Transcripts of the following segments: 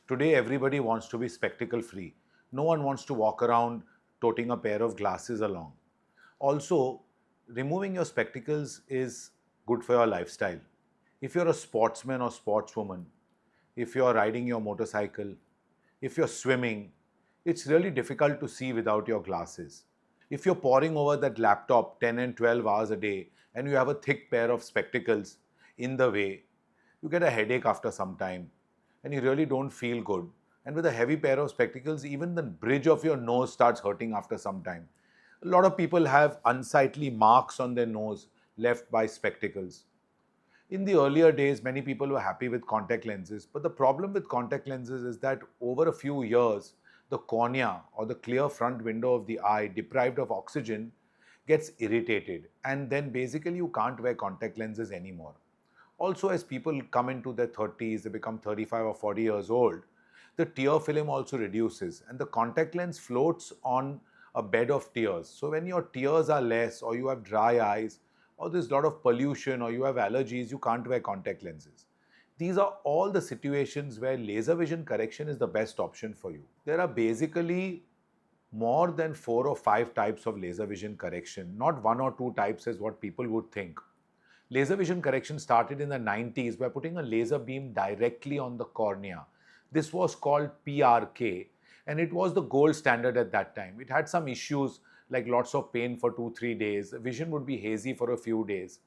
Today, everybody wants to be spectacle free. No one wants to walk around toting a pair of glasses along. Also, removing your spectacles is good for your lifestyle. If you're a sportsman or sportswoman, if you're riding your motorcycle, if you're swimming, it's really difficult to see without your glasses. If you're poring over that laptop 10 and 12 hours a day and you have a thick pair of spectacles in the way, you get a headache after some time and you really don't feel good. And with a heavy pair of spectacles, even the bridge of your nose starts hurting after some time. A lot of people have unsightly marks on their nose left by spectacles. In the earlier days, many people were happy with contact lenses, but the problem with contact lenses is that over a few years, the cornea or the clear front window of the eye, deprived of oxygen, gets irritated, and then basically you can't wear contact lenses anymore. Also, as people come into their 30s, they become 35 or 40 years old, the tear film also reduces and the contact lens floats on a bed of tears. So when your tears are less, or you have dry eyes, or there's a lot of pollution, or you have allergies, you can't wear contact lenses. These are all the situations where laser vision correction is the best option for you. There are basically more than 4 or 5 types of laser vision correction, not 1 or 2 types as what people would think. Laser vision correction started in the 90s by putting a laser beam directly on the cornea. This was called PRK, and it was the gold standard at that time. It had some issues like lots of pain for 2 3 days. Vision would be hazy for a few days.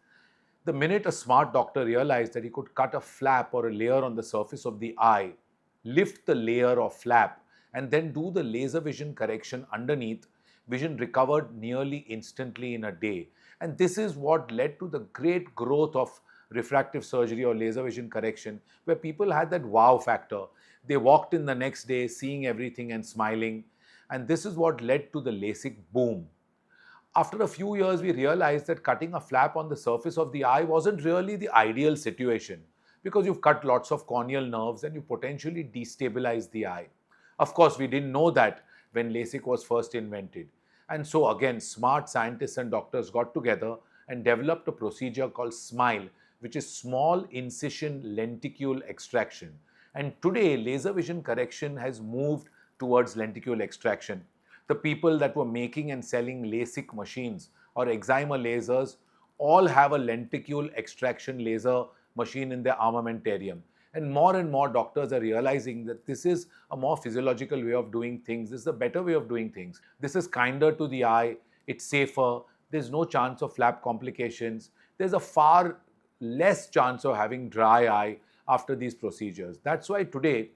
The minute a smart doctor realized that he could cut a flap or a layer on the surface of the eye, lift the layer or flap, and then do the laser vision correction underneath, vision recovered nearly instantly in a day. And this is what led to the great growth of refractive surgery or laser vision correction, where people had that wow factor. They walked in the next day seeing everything and smiling. And this is what led to the LASIK boom. After a few years, we realized that cutting a flap on the surface of the eye wasn't really the ideal situation, because you've cut lots of corneal nerves and you potentially destabilize the eye. Of course, we didn't know that when LASIK was first invented. And so again, smart scientists and doctors got together and developed a procedure called SMILE, which is small incision lenticule extraction. And today, laser vision correction has moved towards lenticule extraction. The people that were making and selling LASIK machines or excimer lasers all have a lenticule extraction laser machine in their armamentarium. And more doctors are realizing that this is a more physiological way of doing things. This is a better way of doing things. This is kinder to the eye. It's safer. There's no chance of flap complications. There's a far less chance of having dry eye after these procedures. That's why today,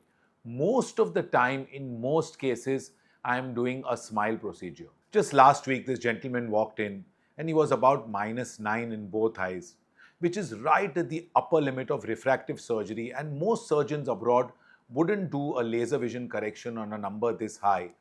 most of the time, in most cases, I am doing a SMILE procedure. Just last week, this gentleman walked in and he was about -9 in both eyes, which is right at the upper limit of refractive surgery, and most surgeons abroad wouldn't do a laser vision correction on a number this high.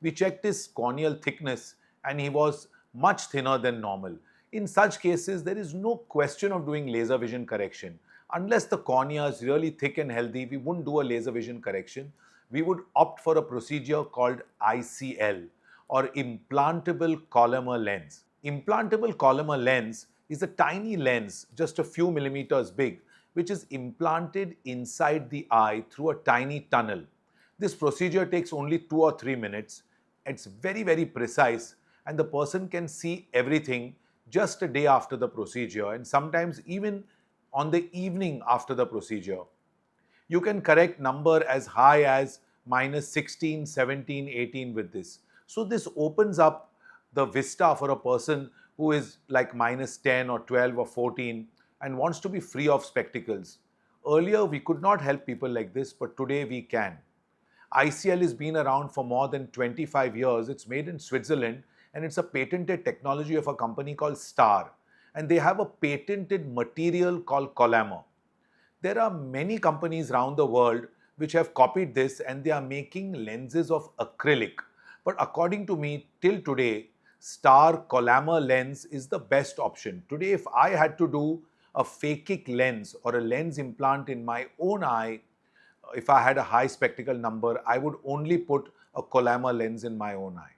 We checked his corneal thickness and he was much thinner than normal. In such cases, there is no question of doing laser vision correction. Unless the cornea is really thick and healthy, we wouldn't do a laser vision correction. We would opt for a procedure called ICL, or implantable Collamer lens. Implantable Collamer lens is a tiny lens, just a few millimeters big, which is implanted inside the eye through a tiny tunnel. This procedure takes only 2 or 3 minutes. It's very precise, and the person can see everything just a day after the procedure, and sometimes even on the evening after the procedure. You can correct number as high as -16, 17, 18 with this. So this opens up the vista for a person who is like -10 or 12 or 14 and wants to be free of spectacles. Earlier, we could not help people like this, but today we can. ICL has been around for more than 25 years. It's made in Switzerland, and it's a patented technology of a company called STAR. And they have a patented material called Collamer. There are many companies around the world which have copied this, and they are making lenses of acrylic. But according to me, till today, Star Collamer lens is the best option. Today, if I had to do a phakic lens or a lens implant in my own eye, if I had a high spectacle number, I would only put a Collamer lens in my own eye.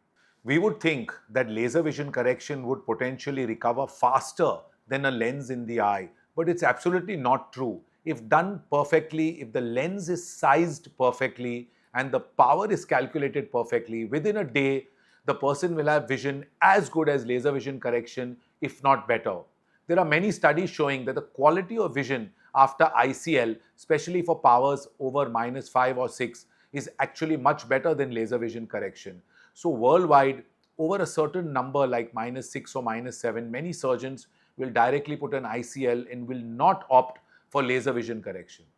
We would think that laser vision correction would potentially recover faster than a lens in the eye, but it's absolutely not true. if done perfectly, if the lens is sized perfectly and the power is calculated perfectly, within a day, the person will have vision as good as laser vision correction, if not better. There are many studies showing that the quality of vision after ICL, especially for powers over -5 or 6, is actually much better than laser vision correction. So worldwide, over a certain number like -6 or -7, many surgeons will directly put an ICL and will not opt for laser vision correction.